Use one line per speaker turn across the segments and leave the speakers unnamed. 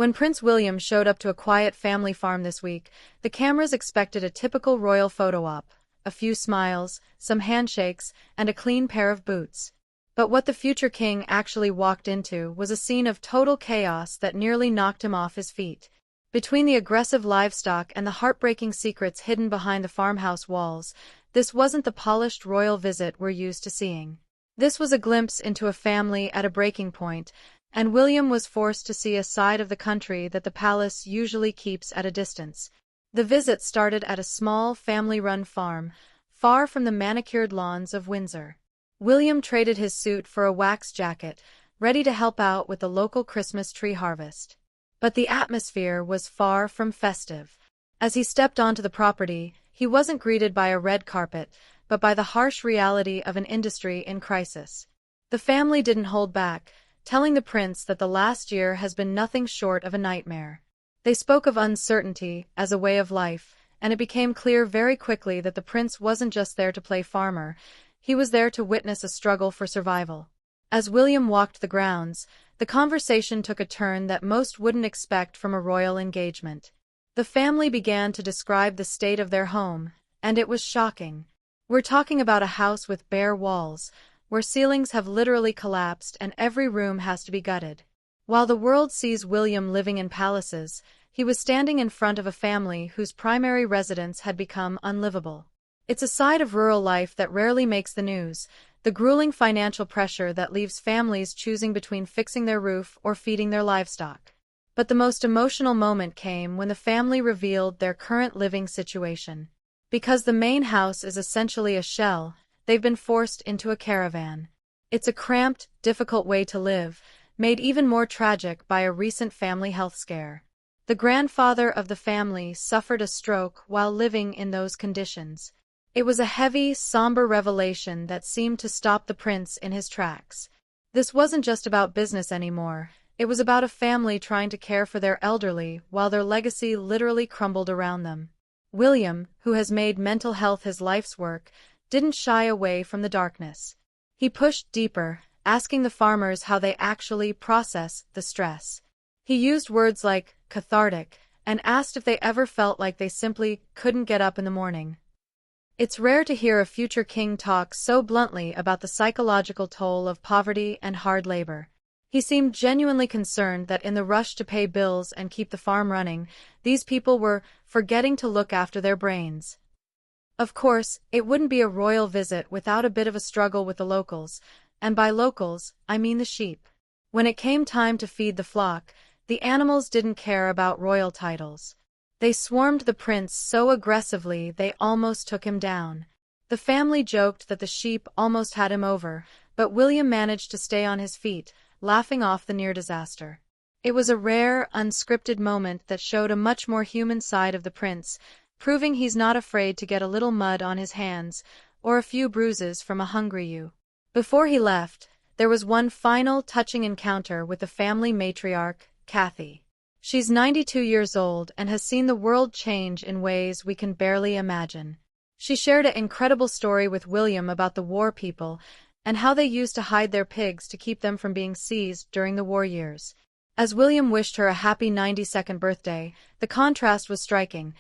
When Prince William showed up to a quiet family farm this week, the cameras expected a typical royal photo op, a few smiles, some handshakes, and a clean pair of boots. But what the future king actually walked into was a scene of total chaos that nearly knocked him off his feet. Between the aggressive livestock and the heartbreaking secrets hidden behind the farmhouse walls, this wasn't the polished royal visit we're used to seeing. This was a glimpse into a family at a breaking point, and William was forced to see a side of the country that the palace usually keeps at a distance. The visit started at a small, family-run farm, far from the manicured lawns of Windsor. William traded his suit for a wax jacket, ready to help out with the local Christmas tree harvest. But the atmosphere was far from festive. As he stepped onto the property, he wasn't greeted by a red carpet, but by the harsh reality of an industry in crisis. The family didn't hold back, telling the prince that the last year has been nothing short of a nightmare. They spoke of uncertainty as a way of life, and it became clear very quickly that the prince wasn't just there to play farmer, he was there to witness a struggle for survival. As William walked the grounds, the conversation took a turn that most wouldn't expect from a royal engagement. The family began to describe the state of their home, and it was shocking. We're talking about a house with bare walls, where ceilings have literally collapsed and every room has to be gutted. While the world sees William living in palaces, he was standing in front of a family whose primary residence had become unlivable. It's a side of rural life that rarely makes the news, the grueling financial pressure that leaves families choosing between fixing their roof or feeding their livestock. But the most emotional moment came when the family revealed their current living situation. Because the main house is essentially a shell, they've been forced into a caravan. It's a cramped, difficult way to live, made even more tragic by a recent family health scare. The grandfather of the family suffered a stroke while living in those conditions. It was a heavy, somber revelation that seemed to stop the prince in his tracks. This wasn't just about business anymore, it was about a family trying to care for their elderly while their legacy literally crumbled around them. William, who has made mental health his life's work, didn't shy away from the darkness. He pushed deeper, asking the farmers how they actually process the stress. He used words like cathartic and asked if they ever felt like they simply couldn't get up in the morning. It's rare to hear a future king talk so bluntly about the psychological toll of poverty and hard labor. He seemed genuinely concerned that in the rush to pay bills and keep the farm running, these people were forgetting to look after their brains. Of course, it wouldn't be a royal visit without a bit of a struggle with the locals, and by locals, I mean the sheep. When it came time to feed the flock, the animals didn't care about royal titles. They swarmed the prince so aggressively they almost took him down. The family joked that the sheep almost had him over, but William managed to stay on his feet, laughing off the near disaster. It was a rare, unscripted moment that showed a much more human side of the prince, proving he's not afraid to get a little mud on his hands, or a few bruises from a hungry ewe. Before he left, there was one final touching encounter with the family matriarch, Kathy. She's 92 years old and has seen the world change in ways we can barely imagine. She shared an incredible story with William about the war people and how they used to hide their pigs to keep them from being seized during the war years. As William wished her a happy 92nd birthday, the contrast was striking.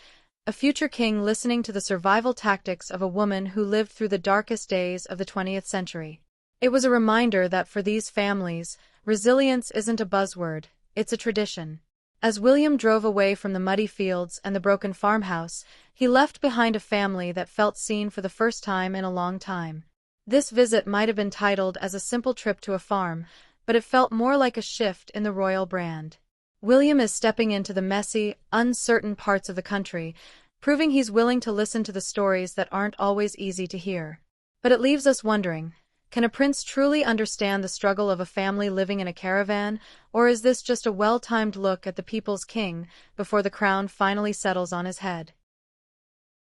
A future king listening to the survival tactics of a woman who lived through the darkest days of the 20th century. It was a reminder that for these families, resilience isn't a buzzword, it's a tradition. As William drove away from the muddy fields and the broken farmhouse, he left behind a family that felt seen for the first time in a long time. This visit might have been titled as a simple trip to a farm, but it felt more like a shift in the royal brand. William is stepping into the messy, uncertain parts of the country, proving he's willing to listen to the stories that aren't always easy to hear. But it leaves us wondering, can a prince truly understand the struggle of a family living in a caravan, or is this just a well-timed look at the people's king before the crown finally settles on his head?